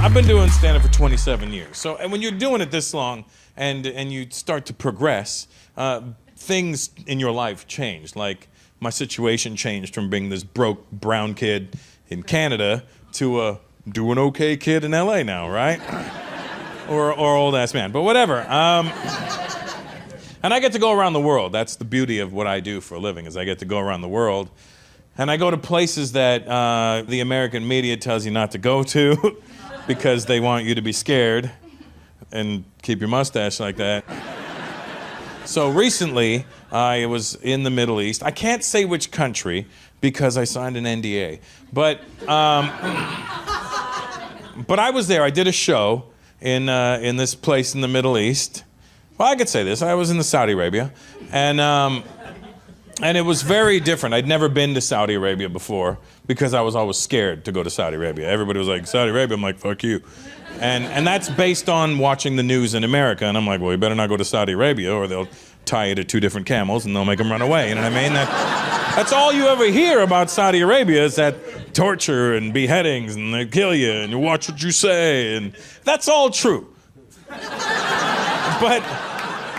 I've been doing stand-up for 27 years. So, and when you're doing it this long and you start to progress, things in your life change. Like, my situation changed from being this broke brown kid in Canada to a doing okay kid in LA now, right? or old ass man, but whatever. And I get to go around the world. That's the beauty of what I do for a living, is I get to go around the world. And I go to places that the American media tells you not to go to because they want you to be scared and keep your mustache like that. So recently, I was in the Middle East. I can't say which country because I signed an NDA. But I was there. I did a show in this place in the Middle East. Well, I could say this. I was in Saudi Arabia, and it was very different. I'd never been to Saudi Arabia before because I was always scared to go to Saudi Arabia. Everybody was like, Saudi Arabia? I'm like, fuck you. And that's based on watching the news in America. And I'm like, well, you better not go to Saudi Arabia or they'll tie you to 2 different camels and they'll make them run away. You know what I mean? That's all you ever hear about Saudi Arabia is that torture and beheadings and they kill you and you watch what you say. And that's all true.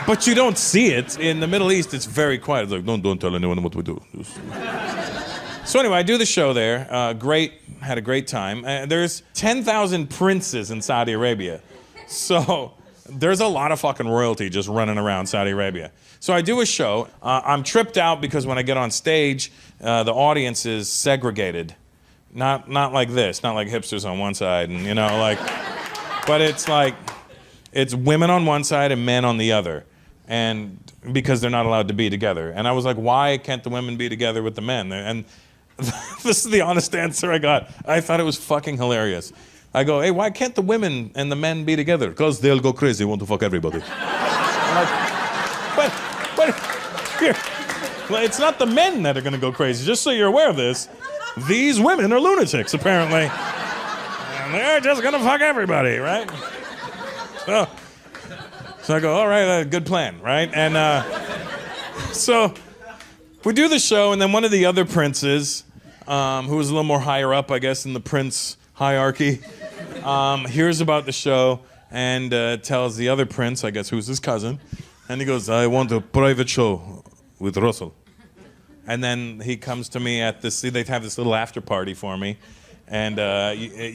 But you don't see it. In the Middle East, it's very quiet. It's like, don't tell anyone what we do. So anyway, I do the show there. Had a great time. There's 10,000 princes in Saudi Arabia. So there's a lot of fucking royalty just running around Saudi Arabia. So I do a show. I'm tripped out because when I get on stage, the audience is segregated. Not like this, not like hipsters on one side and, you know, like, but it's like, it's women on one side and men on the other. And because they're not allowed to be together. And I was like, why can't the women be together with the men? And this is the honest answer I got. I thought it was fucking hilarious. I go, hey, why can't the women and the men be together? Because they'll go crazy, want to fuck everybody. Like, but here, well, it's not the men that are gonna go crazy. Just so you're aware of this, these women are lunatics, apparently. And they're just gonna fuck everybody, right? So I go, all right, good plan, right? And so we do the show, and then one of the other princes, who was a little more higher up, I guess, in the prince hierarchy, hears about the show and tells the other prince, I guess, who's his cousin, and he goes, I want a private show with Rosal. And then he comes to me at this, they have this little after party for me. And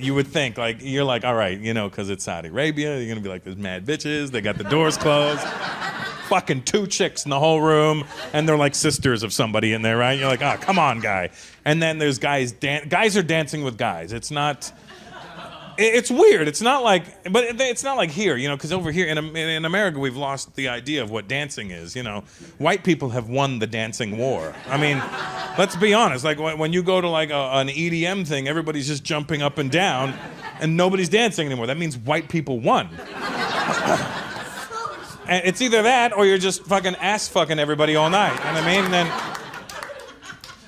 you would think, like, you're like, all right, you know, because it's Saudi Arabia, you're gonna be like, there's mad bitches, they got the doors closed, fucking 2 chicks in the whole room, and they're like sisters of somebody in there, right? You're like, oh, come on, guy. And then there's guys are dancing with guys. It's not, it's weird. It's not like, but it's not like here, you know, because over here in America, we've lost the idea of what dancing is, you know. White people have won the dancing war. I mean, let's be honest, like when you go to like an EDM thing, everybody's just jumping up and down and nobody's dancing anymore. That means white people won. And it's either that or you're just fucking ass fucking everybody all night. You know what I mean? And then,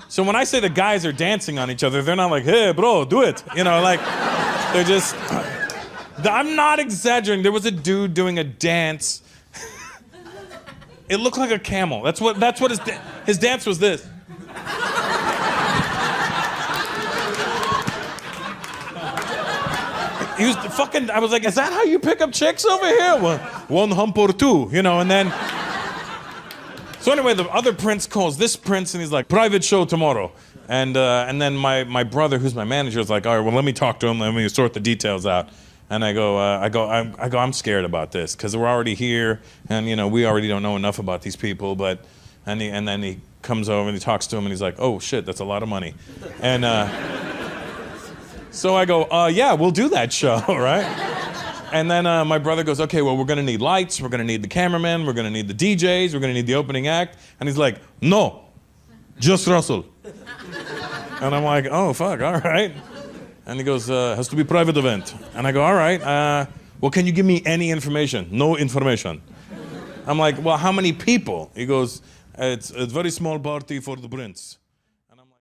so when I say the guys are dancing on each other, they're not like, hey, bro, do it. You know, like, they're just, I'm not exaggerating. There was a dude doing a dance. It looked like a camel. That's what his dance was this. He was fucking, I was like, is that how you pick up chicks over here? Well, 1 hump or 2, you know, and then. So anyway, the other prince calls this prince and he's like, private show tomorrow. And then my brother, who's my manager, is like, all right, well, let me talk to him, let me sort the details out. And I go, I'm scared about this, because we're already here, and you know, we already don't know enough about these people, but, and then he comes over and he talks to him and he's like, oh shit, that's a lot of money. And so I go, yeah, we'll do that show, right? And then my brother goes, okay, well, we're gonna need lights, we're gonna need the cameraman, we're gonna need the DJs, we're gonna need the opening act. And he's like, no, just Russell. And I'm like, oh, fuck, all right. And he goes, has to be private event. And I go, all right, well, can you give me any information? No information. I'm like, well, how many people? He goes, it's a very small party for the prince.